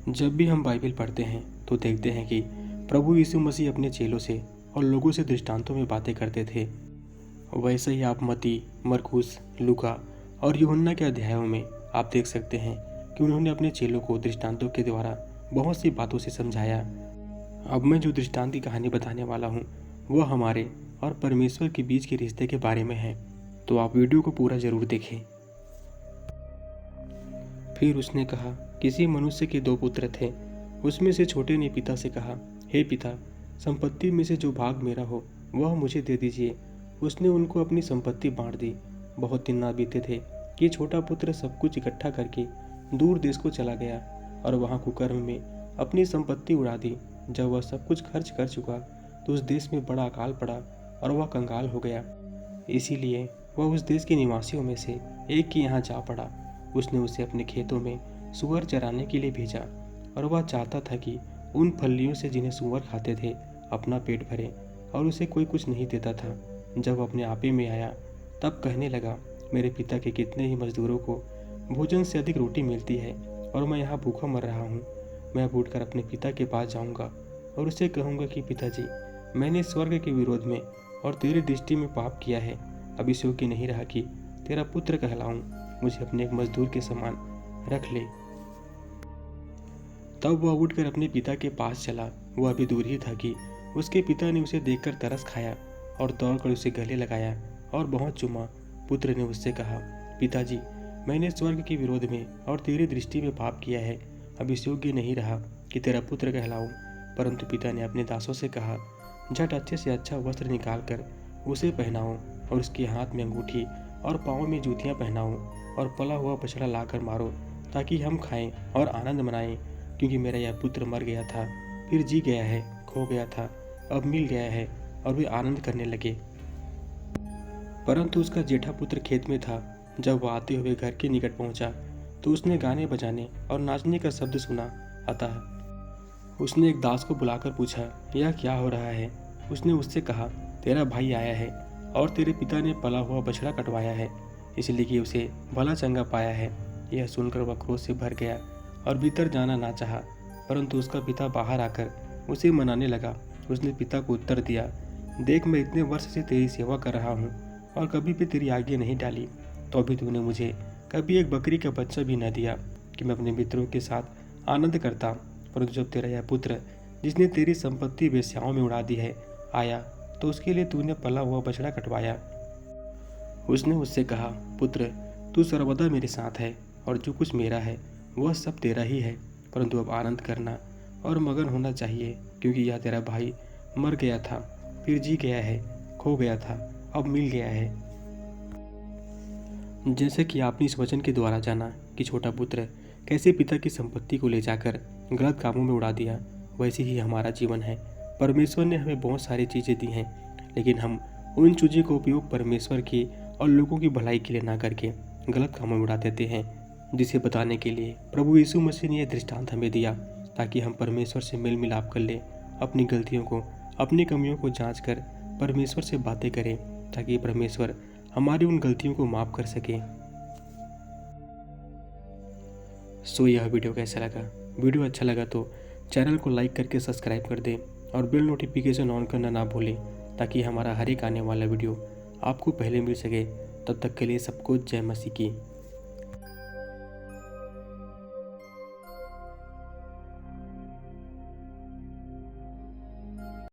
जब भी हम बाइबल पढ़ते हैं तो देखते हैं कि प्रभु यीशु मसीह अपने चेलों से और लोगों से दृष्टांतों में बातें करते थे। वैसे ही आप मत्ती, मरकुस, लूका और यूहन्ना के अध्यायों में आप देख सकते हैं कि उन्होंने अपने चेलों को दृष्टांतों के द्वारा बहुत सी बातों से समझाया। अब मैं जो दृष्टांत की कहानी बताने वाला हूँ वह हमारे और परमेश्वर के बीच के रिश्ते के बारे में है, तो आप वीडियो को पूरा जरूर देखें। फिर उसने कहा, किसी मनुष्य के 2 पुत्र थे। उसमें से छोटे ने पिता से कहा, हे पिता, संपत्ति में से जो भाग मेरा हो वह मुझे दे दीजिए। उसने उनको अपनी संपत्ति बांट दी। बहुत दिन ना बीते थे कि छोटा पुत्र सब कुछ इकट्ठा करके दूर देश को चला गया और वहाँ कुकर्म में अपनी संपत्ति उड़ा दी। जब वह सब कुछ खर्च कर चुका तो उस देश में बड़ा अकाल पड़ा और वह कंगाल हो गया। इसीलिए वह उस देश के निवासियों में से एक के यहाँ जा पड़ा। उसने उसे अपने खेतों में सूअर चराने के लिए भेजा और वह चाहता था कि उन फलियों से जिन्हें सूअर खाते थे अपना पेट भरे, और उसे कोई कुछ नहीं देता था। जब अपने आपे में आया तब कहने लगा, मेरे पिता के कितने ही मजदूरों को भोजन से अधिक रोटी मिलती है और मैं यहाँ भूखा मर रहा हूँ। मैं अब उठकर अपने पिता के पास जाऊँगा और उसे कहूँगा कि पिताजी, मैंने स्वर्ग के विरोध में और तेरी दृष्टि में पाप किया है। अब इस योग्य नहीं रहा कि तेरा पुत्र कहलाऊं। मुझे अपने एक मजदूर के समान रख ले। तब वह उठकर अपने पिता के पास चला। वह अभी दूर ही था कि उसके पिता ने उसे देखकर तरस खाया और दौड़कर उसे गले लगाया और बहुत चूमा। पुत्र ने उससे कहा, पिताजी, मैंने स्वर्ग के विरोध में और तेरी दृष्टि में पाप किया है। अब इस योग्य नहीं रहा कि तेरा पुत्र कहलाऊं। परंतु पिता ने अपने दासों से कहा, झट अच्छे से अच्छा वस्त्र निकाल कर उसे पहनाओ और उसके हाथ में अंगूठी और पाँव में जूतियाँ पहनाओ और पला हुआ बछड़ा लाकर मारो, ताकि हम खाएं और आनंद मनाएं। क्योंकि मेरा यह पुत्र मर गया था, फिर जी गया है, खो गया था, अब मिल गया है। और वे आनंद करने लगे। परंतु उसका जेठा पुत्र खेत में था। जब वह आते हुए घर के निकट पहुंचा तो उसने गाने बजाने और नाचने का शब्द सुना। अतः उसने एक दास को बुलाकर पूछा, यह क्या हो रहा है? उसने उससे कहा, तेरा भाई आया है और तेरे पिता ने पला हुआ बछड़ा कटवाया है, इसलिए कि उसे भला चंगा पाया है। यह सुनकर वह क्रोध से भर गया और भीतर जाना ना चाहा। परंतु उसका पिता बाहर आकर उसे मनाने लगा। उसने पिता को उत्तर दिया, देख, मैं इतने वर्ष से तेरी सेवा कर रहा हूँ और कभी भी तेरी आज्ञा नहीं डाली, तो अभी तूने मुझे कभी एक बकरी का बच्चा भी न दिया कि मैं अपने मित्रों के साथ आनंद करता। परंतु जब तेरा यह पुत्र, जिसने तेरी संपत्ति वेश्याओं में उड़ा दी है, आया तो उसके लिए तूने पला हुआ बछड़ा कटवाया। उसने उससे कहा, पुत्र, तू सर्वदा मेरे साथ है और जो कुछ मेरा है वह सब तेरा ही है। परंतु अब आनंद करना और मगन होना चाहिए, क्योंकि यह तेरा भाई मर गया था, फिर जी गया है, खो गया था, अब मिल गया है। जैसे कि आपने इस वचन के द्वारा जाना कि छोटा पुत्र कैसे पिता की संपत्ति को ले जाकर गलत कामों में उड़ा दिया, वैसे ही हमारा जीवन है। परमेश्वर ने हमें बहुत सारी चीज़ें दी हैं, लेकिन हम उन चीज़ों का उपयोग परमेश्वर की और लोगों की भलाई के लिए ना करके गलत कामों में उड़ा देते हैं, जिसे बताने के लिए प्रभु यीशु मसीह ने यह दृष्टांत हमें दिया, ताकि हम परमेश्वर से मेल मिलाप कर लें, अपनी गलतियों को, अपनी कमियों को जांच कर परमेश्वर से बातें करें, ताकि परमेश्वर हमारी उन गलतियों को माफ़ कर सके। सो यह वीडियो कैसा लगा? वीडियो अच्छा लगा तो चैनल को लाइक करके सब्सक्राइब कर दें और बेल नोटिफिकेशन ऑन करना ना भूलें, ताकि हमारा हर एक आने वाला वीडियो आपको पहले मिल सके। तब तक के लिए सबको जय मसीह की।